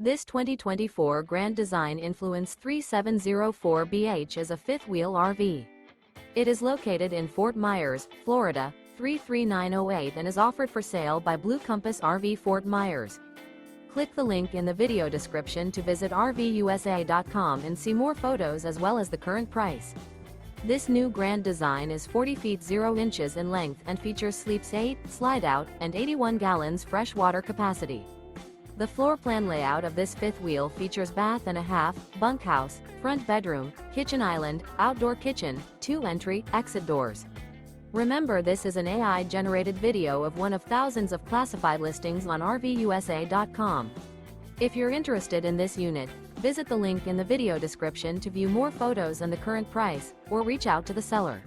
This 2024 Grand Design Influence 3704BH is a fifth-wheel RV. It is located in Fort Myers, Florida, 33908 and is offered for sale by Blue Compass RV Fort Myers. Click the link in the video description to visit RVUSA.com and see more photos as well as the current price. This new Grand Design is 40 feet 0 inches in length and features sleeps 8, slide-out, and 81 gallons fresh water capacity. The floor plan layout of this fifth wheel features bath and a half, bunkhouse, front bedroom, kitchen island, outdoor kitchen, 2 entry/exit doors. Remember, this is an AI-generated video of one of thousands of classified listings on RVUSA.com. If you're interested in this unit, visit the link in the video description to view more photos and the current price, or reach out to the seller.